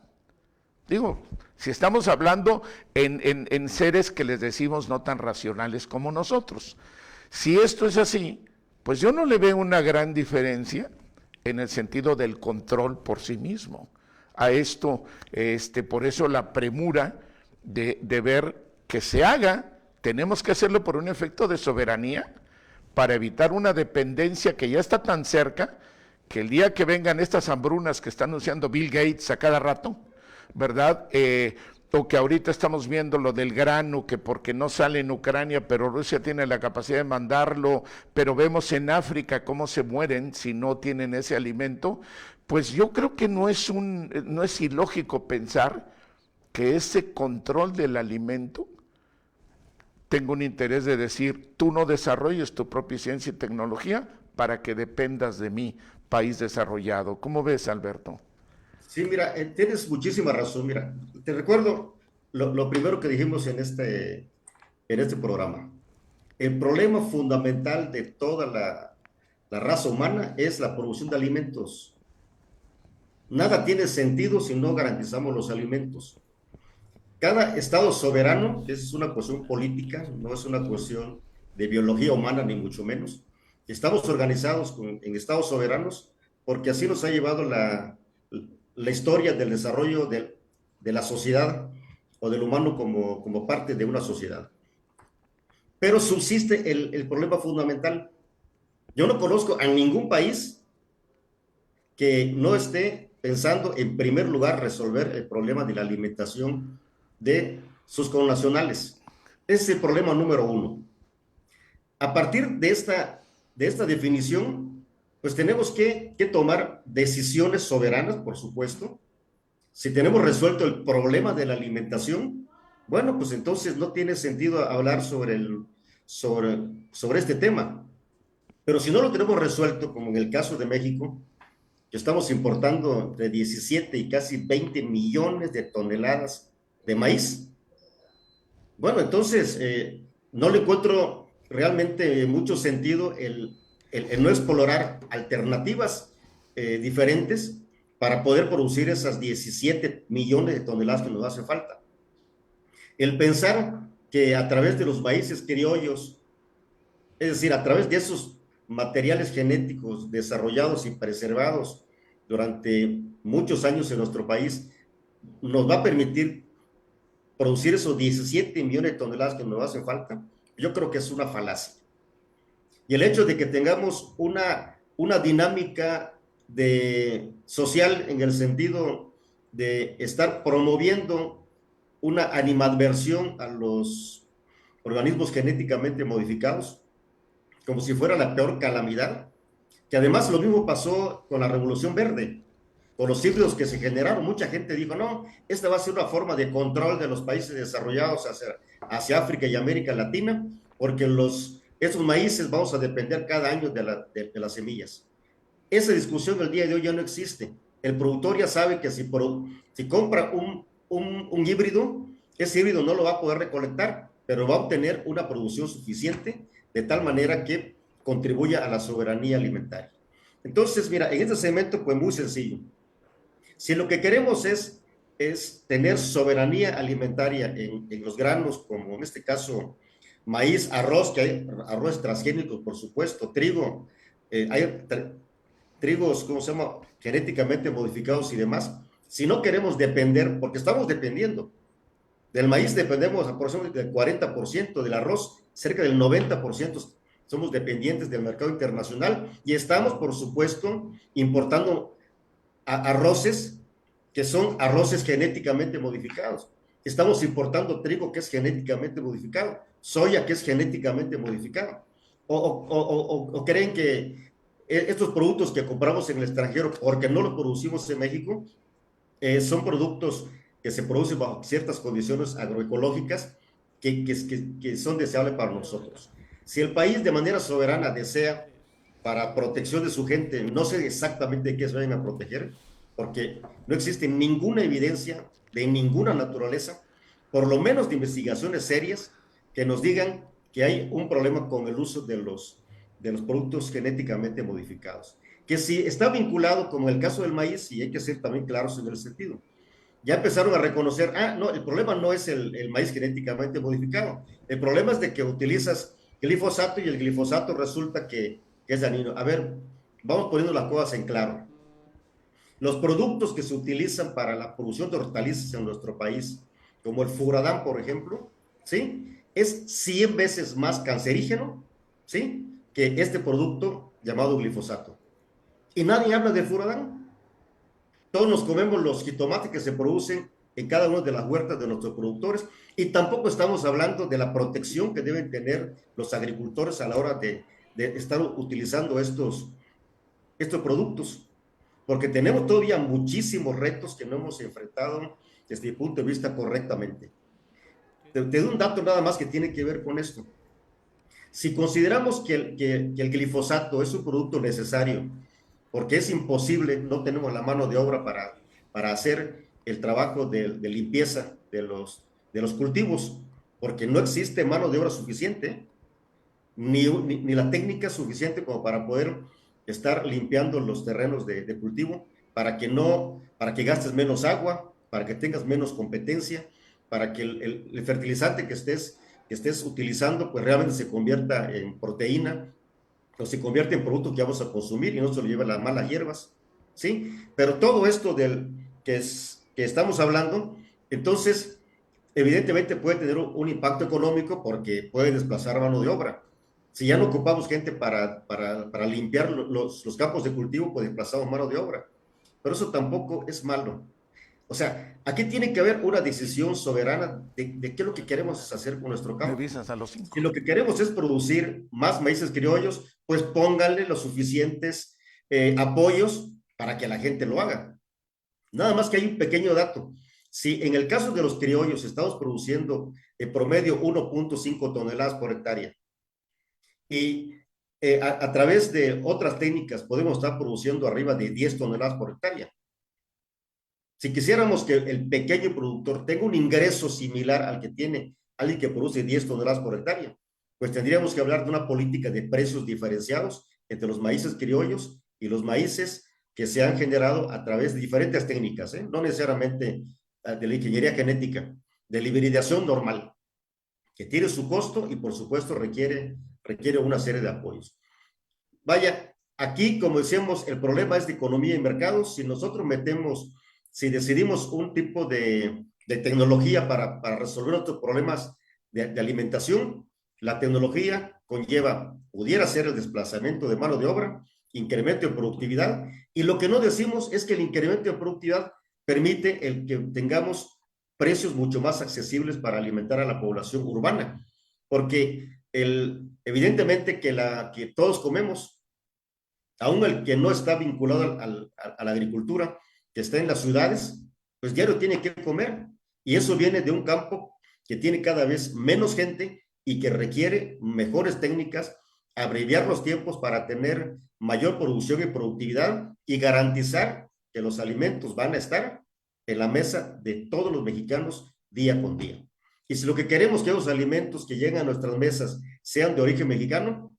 Digo, si estamos hablando en seres que les decimos no tan racionales como nosotros. Si esto es así, pues yo no le veo una gran diferencia en el sentido del control por sí mismo. A esto, por eso la premura de ver que se haga. Tenemos que hacerlo por un efecto de soberanía para evitar una dependencia que ya está tan cerca que el día que vengan estas hambrunas que está anunciando Bill Gates a cada rato, ¿verdad? O que ahorita estamos viendo lo del grano, que porque no sale en Ucrania, pero Rusia tiene la capacidad de mandarlo, pero vemos en África cómo se mueren si no tienen ese alimento, pues yo creo que no es ilógico pensar que ese control del alimento tengo un interés de decir, tú no desarrolles tu propia ciencia y tecnología para que dependas de mí, país desarrollado. ¿Cómo ves, Alberto?
Sí, mira, tienes muchísima razón. Mira, te recuerdo lo primero que dijimos en este programa. El problema fundamental de toda la raza humana es la producción de alimentos. Nada tiene sentido si no garantizamos los alimentos. Cada estado soberano, que es una cuestión política, no es una cuestión de biología humana, ni mucho menos. Estamos organizados en estados soberanos porque así nos ha llevado la historia del desarrollo de la sociedad o del humano como parte de una sociedad. Pero subsiste el problema fundamental. Yo no conozco a ningún país que no esté pensando en primer lugar resolver el problema de la alimentación de sus connacionales. Ese es el problema número uno. A partir de esta definición, pues tenemos que tomar decisiones soberanas, por supuesto. Si tenemos resuelto el problema de la alimentación, bueno, pues entonces no tiene sentido hablar sobre este tema. Pero si no lo tenemos resuelto, como en el caso de México, que estamos importando de 17 y casi 20 millones de toneladas de maíz, bueno, entonces no le encuentro realmente mucho sentido el no explorar alternativas diferentes para poder producir esas 17 millones de toneladas que nos hace falta. El pensar que a través de los maíces criollos, es decir, a través de esos materiales genéticos desarrollados y preservados durante muchos años en nuestro país, nos va a permitir producir esos 17 millones de toneladas que nos hacen falta, yo creo que es una falacia. Y el hecho de que tengamos una dinámica social en el sentido de estar promoviendo una animadversión a los organismos genéticamente modificados, como si fuera la peor calamidad, que además lo mismo pasó con la Revolución Verde, con los híbridos que se generaron. Mucha gente dijo, no, esta va a ser una forma de control de los países desarrollados hacia África y América Latina, porque esos maíces vamos a depender cada año de las semillas. Esa discusión el día de hoy ya no existe. El productor ya sabe que si compra un híbrido, ese híbrido no lo va a poder recolectar, pero va a obtener una producción suficiente de tal manera que contribuya a la soberanía alimentaria. Entonces, mira, en este segmento, pues muy sencillo. Si lo que queremos es tener soberanía alimentaria en los granos, como en este caso maíz, arroz, que hay arroz transgénicos, por supuesto, trigo, hay trigos, ¿cómo se llama?, genéticamente modificados y demás. Si no queremos depender, porque estamos dependiendo, del maíz dependemos aproximadamente del 40%, del arroz cerca del 90%, somos dependientes del mercado internacional y estamos, por supuesto, importando arroces que son arroces genéticamente modificados. Estamos importando trigo que es genéticamente modificado, soya que es genéticamente modificado. O creen que estos productos que compramos en el extranjero, porque no los producimos en México, son productos que se producen bajo ciertas condiciones agroecológicas que son deseables para nosotros. Si el país de manera soberana desea, para protección de su gente, no sé exactamente qué se vayan a proteger, porque no existe ninguna evidencia de ninguna naturaleza, por lo menos de investigaciones serias, que nos digan que hay un problema con el uso de los productos genéticamente modificados. Que si está vinculado, como el caso del maíz, y hay que ser también claros en el sentido, ya empezaron a reconocer, no, el problema no es el maíz genéticamente modificado, el problema es de que utilizas glifosato y el glifosato resulta que es dañino. A ver, vamos poniendo las cosas en claro. Los productos que se utilizan para la producción de hortalizas en nuestro país, como el furadán, por ejemplo, ¿sí?, es 100 veces más cancerígeno, ¿sí?, que este producto llamado glifosato. Y nadie habla de furadán. Todos nos comemos los jitomates que se producen en cada una de las huertas de nuestros productores y tampoco estamos hablando de la protección que deben tener los agricultores a la hora de estar utilizando estos productos, porque tenemos todavía muchísimos retos que no hemos enfrentado desde mi punto de vista correctamente. Te doy un dato nada más que tiene que ver con esto. Si consideramos que el glifosato es un producto necesario, porque es imposible, no tenemos la mano de obra para hacer el trabajo de limpieza de los cultivos, porque no existe mano de obra suficiente, ni la técnica suficiente como para poder estar limpiando los terrenos de cultivo, para que gastes menos agua, para que tengas menos competencia, para que el fertilizante que estés utilizando pues realmente se convierta en proteína o se convierte en producto que vamos a consumir y no se lo lleva las malas hierbas, ¿sí? Pero todo esto que estamos hablando, entonces evidentemente puede tener un impacto económico porque puede desplazar mano de obra. Si ya no ocupamos gente para limpiar los campos de cultivo, pues desplazamos mano de obra. Pero eso tampoco es malo. O sea, aquí tiene que haber una decisión soberana de qué es lo que queremos hacer con nuestro campo. Si lo que queremos es producir más maíces criollos, pues pónganle los suficientes apoyos para que la gente lo haga. Nada más que hay un pequeño dato. Si en el caso de los criollos estamos produciendo en promedio 1.5 toneladas por hectárea y a través de otras técnicas podemos estar produciendo arriba de 10 toneladas por hectárea. Si quisiéramos que el pequeño productor tenga un ingreso similar al que tiene alguien que produce 10 toneladas por hectárea, pues tendríamos que hablar de una política de precios diferenciados entre los maíces criollos y los maíces que se han generado a través de diferentes técnicas, no necesariamente de la ingeniería genética, de la hibridación normal, que tiene su costo y por supuesto requiere una serie de apoyos. Vaya, aquí, como decíamos, el problema es de economía y mercados. Si decidimos un tipo de tecnología para resolver otros problemas de alimentación, la tecnología pudiera ser el desplazamiento de mano de obra, incremento de productividad, y lo que no decimos es que el incremento de productividad permite el que tengamos precios mucho más accesibles para alimentar a la población urbana, porque evidentemente que todos comemos, aún el que no está vinculado a la agricultura, que está en las ciudades, pues diario tiene que comer, y eso viene de un campo que tiene cada vez menos gente y que requiere mejores técnicas, abreviar los tiempos para tener mayor producción y productividad y garantizar que los alimentos van a estar en la mesa de todos los mexicanos día con día. Y si lo que queremos es que los alimentos que llegan a nuestras mesas sean de origen mexicano,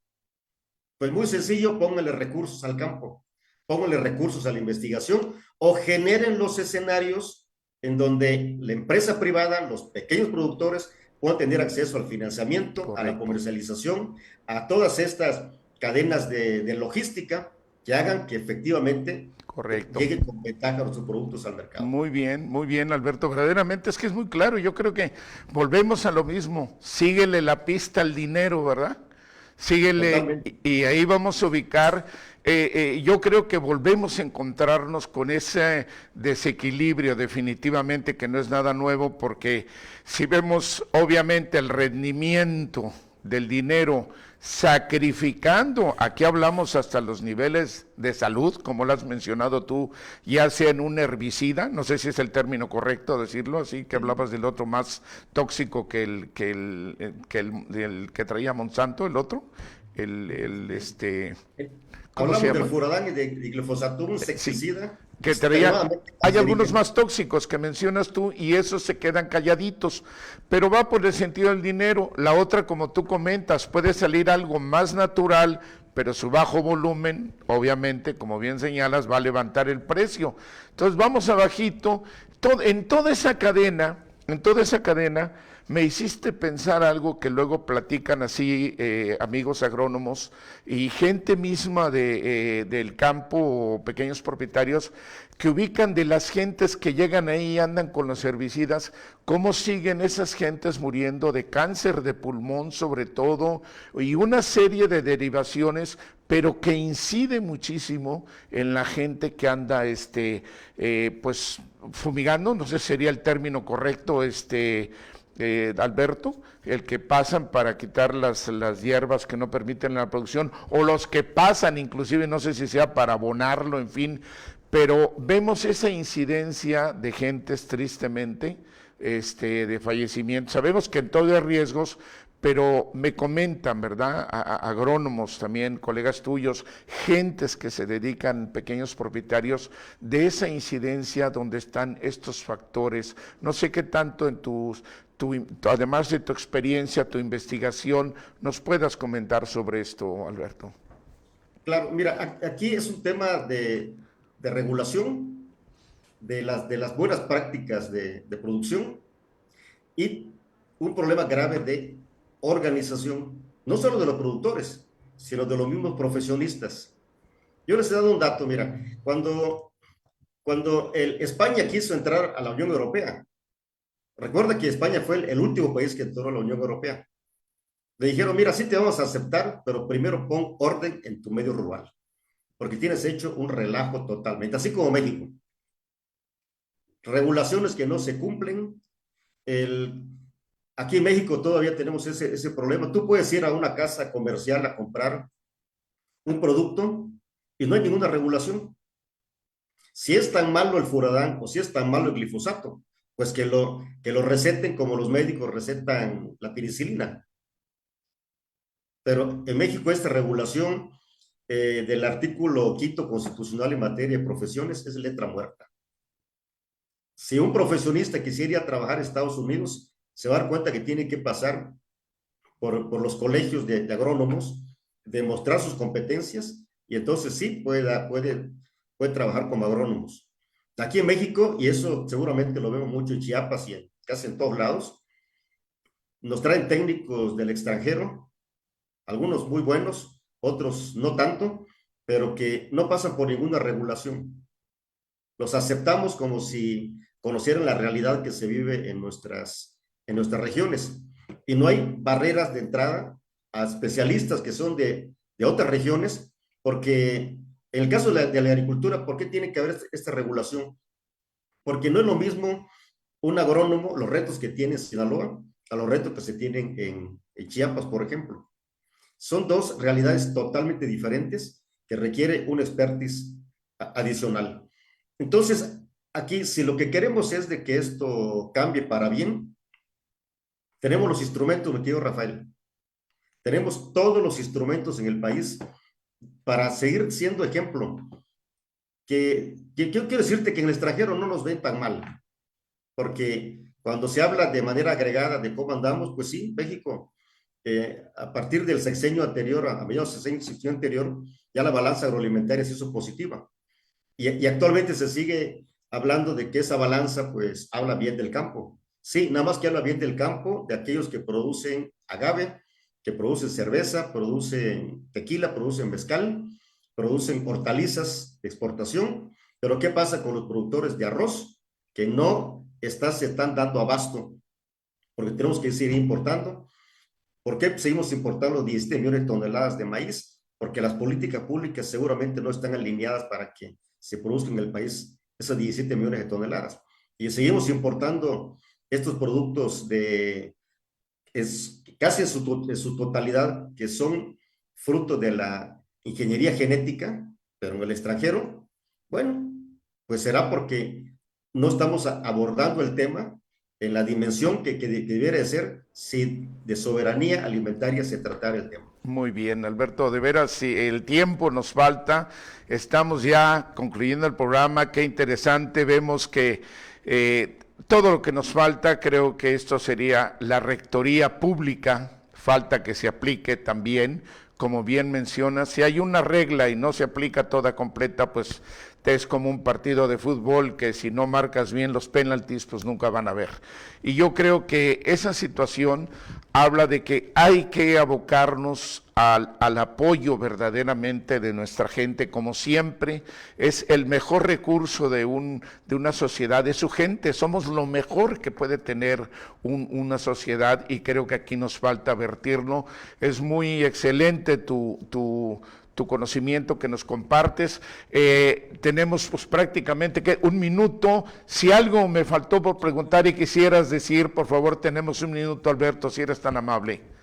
pues muy sencillo, pónganle recursos al campo, pónganle recursos a la investigación o generen los escenarios en donde la empresa privada, los pequeños productores, puedan tener acceso al financiamiento, correcto, a la comercialización, a todas estas cadenas de logística que hagan que efectivamente, correcto, lleguen con ventaja nuestros productos al mercado.
Muy bien, Alberto. Verdaderamente es que es muy claro. Yo creo que volvemos a lo mismo. Síguele la pista al dinero, ¿verdad? Síguele, y ahí vamos a ubicar. Yo creo que volvemos a encontrarnos con ese desequilibrio definitivamente, que no es nada nuevo, porque si vemos obviamente el rendimiento del dinero sacrificando, aquí hablamos hasta los niveles de salud, como lo has mencionado tú, ya sea en un herbicida, no sé si es el término correcto decirlo así, que hablabas del otro más tóxico que el que traía Monsanto, el otro,
hablamos del furadán y de glifosato, un insecticida.
Sí, que traía, hay algunos más tóxicos que mencionas tú y esos se quedan calladitos, pero va por el sentido del dinero. La otra, como tú comentas, puede salir algo más natural, pero su bajo volumen, obviamente, como bien señalas, va a levantar el precio. Entonces vamos abajito, en toda esa cadena, me hiciste pensar algo que luego platican así amigos agrónomos y gente misma del campo, pequeños propietarios, que ubican de las gentes que llegan ahí y andan con los herbicidas, cómo siguen esas gentes muriendo de cáncer de pulmón sobre todo, y una serie de derivaciones, pero que incide muchísimo en la gente que anda pues fumigando, no sé si sería el término correcto, Alberto, el que pasan para quitar las hierbas que no permiten la producción, o los que pasan inclusive, no sé si sea para abonarlo, en fin, pero vemos esa incidencia de gentes tristemente, de fallecimientos. Sabemos que en todo hay riesgos, pero me comentan, ¿verdad?, agrónomos también, colegas tuyos, gentes que se dedican, pequeños propietarios, de esa incidencia donde están estos factores. No sé qué tanto en además de tu experiencia, tu investigación, nos puedas comentar sobre esto, Alberto.
Claro, mira, aquí es un tema de regulación, de las buenas prácticas de producción y un problema grave de organización, no solo de los productores, sino de los mismos profesionistas. Yo les he dado un dato, mira, cuando España quiso entrar a la Unión Europea, recuerda que España fue el último país que entró a la Unión Europea. Le dijeron, mira, sí te vamos a aceptar, pero primero pon orden en tu medio rural, porque tienes hecho un relajo totalmente, así como México. Regulaciones que no se cumplen. Aquí en México todavía tenemos ese problema. Tú puedes ir a una casa comercial a comprar un producto y no hay ninguna regulación. Si es tan malo el furadán o si es tan malo el glifosato, pues que lo receten como los médicos recetan la penicilina. Pero en México esta regulación del artículo 5º constitucional en materia de profesiones es letra muerta. Si un profesionista quisiera ir a trabajar a Estados Unidos, se va a dar cuenta que tiene que pasar por los colegios de agrónomos, demostrar sus competencias y entonces sí puede puede trabajar como agrónomos. Aquí en México, y eso seguramente lo vemos mucho en Chiapas y casi en todos lados, nos traen técnicos del extranjero, algunos muy buenos, otros no tanto, pero que no pasan por ninguna regulación. Los aceptamos como si conocieran la realidad que se vive en nuestras regiones. Y no hay barreras de entrada a especialistas que son de otras regiones, porque en el caso de la agricultura, ¿por qué tiene que haber esta regulación? Porque no es lo mismo un agrónomo, los retos que tiene en Sinaloa, a los retos que se tienen en Chiapas, por ejemplo. Son dos realidades totalmente diferentes que requiere un expertise adicional. Entonces, aquí, si lo que queremos es de que esto cambie para bien, tenemos los instrumentos, mi querido Rafael. Tenemos todos los instrumentos en el país para seguir siendo ejemplo. Que yo quiero decirte que en el extranjero no nos ven tan mal, porque cuando se habla de manera agregada de cómo andamos, pues sí, México, a partir del sexenio anterior, a mediados del sexenio anterior, ya la balanza agroalimentaria se hizo positiva. Y actualmente se sigue hablando de que esa balanza, pues, habla bien del campo. Sí, nada más que habla bien del campo, de aquellos que producen agave, que producen cerveza, producen tequila, producen mezcal, producen hortalizas de exportación, pero ¿qué pasa con los productores de arroz? Que no se están dando abasto, porque tenemos que seguir importando. ¿Por qué seguimos importando 17 millones de toneladas de maíz? Porque las políticas públicas seguramente no están alineadas para que se produzcan en el país esas 17 millones de toneladas. Y seguimos importando estos productos casi en su totalidad, que son fruto de la ingeniería genética, pero en el extranjero. Bueno, pues será porque no estamos abordando el tema en la dimensión que debiera de ser si de soberanía alimentaria se tratara el tema.
Muy bien, Alberto, de veras, si el tiempo nos falta, estamos ya concluyendo el programa, qué interesante, vemos que todo lo que nos falta, creo que esto sería la rectoría pública, falta que se aplique también, como bien mencionas, si hay una regla y no se aplica toda completa, pues es como un partido de fútbol que si no marcas bien los penaltis, pues nunca van a ver. Y yo creo que esa situación habla de que hay que abocarnos al apoyo verdaderamente de nuestra gente, como siempre, es el mejor recurso de una sociedad, de su gente, somos lo mejor que puede tener una sociedad y creo que aquí nos falta vertirlo. Es muy excelente tu conocimiento que nos compartes. Tenemos pues prácticamente que un minuto. Si algo me faltó por preguntar y quisieras decir, por favor, tenemos un minuto, Alberto, si eres tan amable.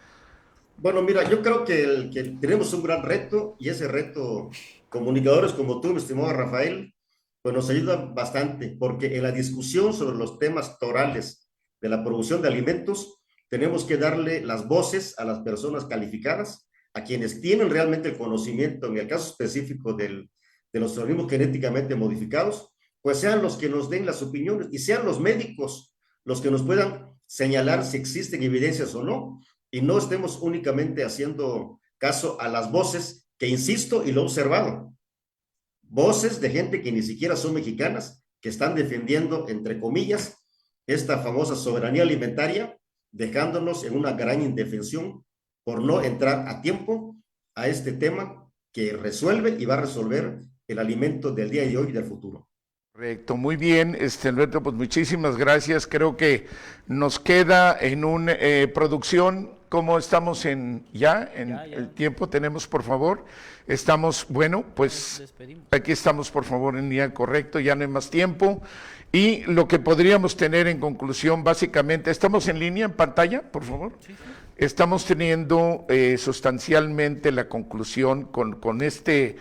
Bueno, mira, yo creo que tenemos un gran reto y ese reto, comunicadores como tú, mi estimado Rafael, pues nos ayuda bastante porque en la discusión sobre los temas torales de la producción de alimentos tenemos que darle las voces a las personas calificadas, a quienes tienen realmente el conocimiento, en el caso específico de los organismos genéticamente modificados, pues sean los que nos den las opiniones y sean los médicos los que nos puedan señalar si existen evidencias o no, y no estemos únicamente haciendo caso a las voces que, insisto, y lo he observado, voces de gente que ni siquiera son mexicanas, que están defendiendo, entre comillas, esta famosa soberanía alimentaria, dejándonos en una gran indefensión por no entrar a tiempo a este tema que resuelve y va a resolver el alimento del día de hoy y del futuro.
Correcto, muy bien, Alberto, pues muchísimas gracias. Creo que nos queda en una producción, ¿cómo estamos ya. El tiempo? Tenemos, por favor, estamos, bueno, pues aquí estamos, por favor, en día correcto, ya no hay más tiempo. Y lo que podríamos tener en conclusión, básicamente, ¿estamos en línea, en pantalla, por favor? Sí. Estamos teniendo sustancialmente la conclusión con este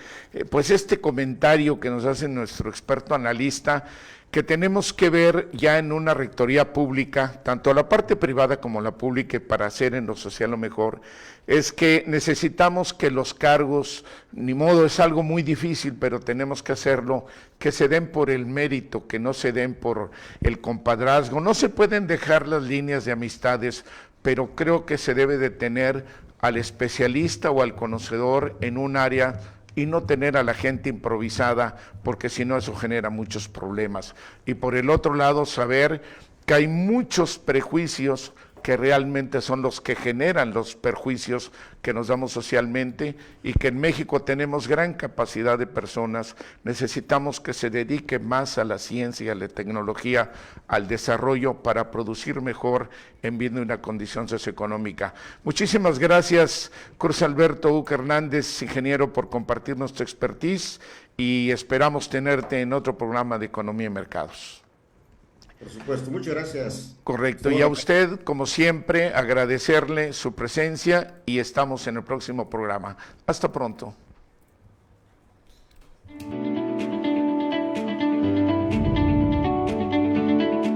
comentario que nos hace nuestro experto analista, que tenemos que ver ya en una rectoría pública, tanto la parte privada como la pública, para hacer en lo social lo mejor, es que necesitamos que los cargos, ni modo, es algo muy difícil, pero tenemos que hacerlo, que se den por el mérito, que no se den por el compadrazgo. No se pueden dejar las líneas de amistades, pero creo que se debe de tener al especialista o al conocedor en un área y no tener a la gente improvisada, porque si no eso genera muchos problemas. Y por el otro lado, saber que hay muchos prejuicios que realmente son los que generan los perjuicios que nos damos socialmente, y que en México tenemos gran capacidad de personas. Necesitamos que se dedique más a la ciencia, a la tecnología, al desarrollo, para producir mejor en bien de una condición socioeconómica. Muchísimas gracias, Cruz Alberto Uca Hernández, ingeniero, por compartirnos tu expertise, y esperamos tenerte en otro programa de Economía y Mercados.
Por supuesto, muchas gracias.
Correcto, y a usted, como siempre, agradecerle su presencia, y estamos en el próximo programa. Hasta pronto.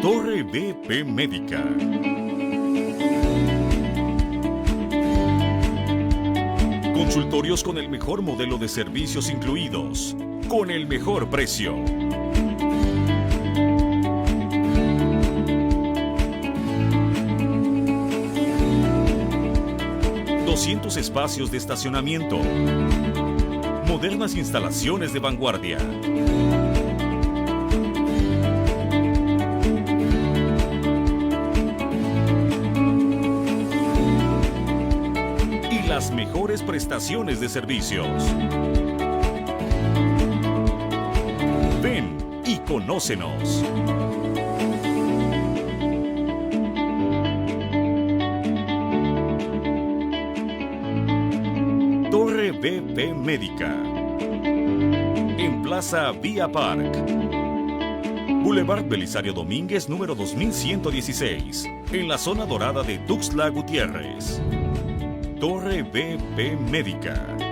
Torre BP Médica. Consultorios con el mejor modelo de servicios incluidos, con el mejor precio. 200 espacios de estacionamiento, modernas instalaciones de vanguardia. Y las mejores prestaciones de servicios. Ven y conócenos. Torre BP Médica. En Plaza Vía Park. Boulevard Belisario Domínguez, número 2116. En la zona dorada de Tuxtla Gutiérrez. Torre BP Médica.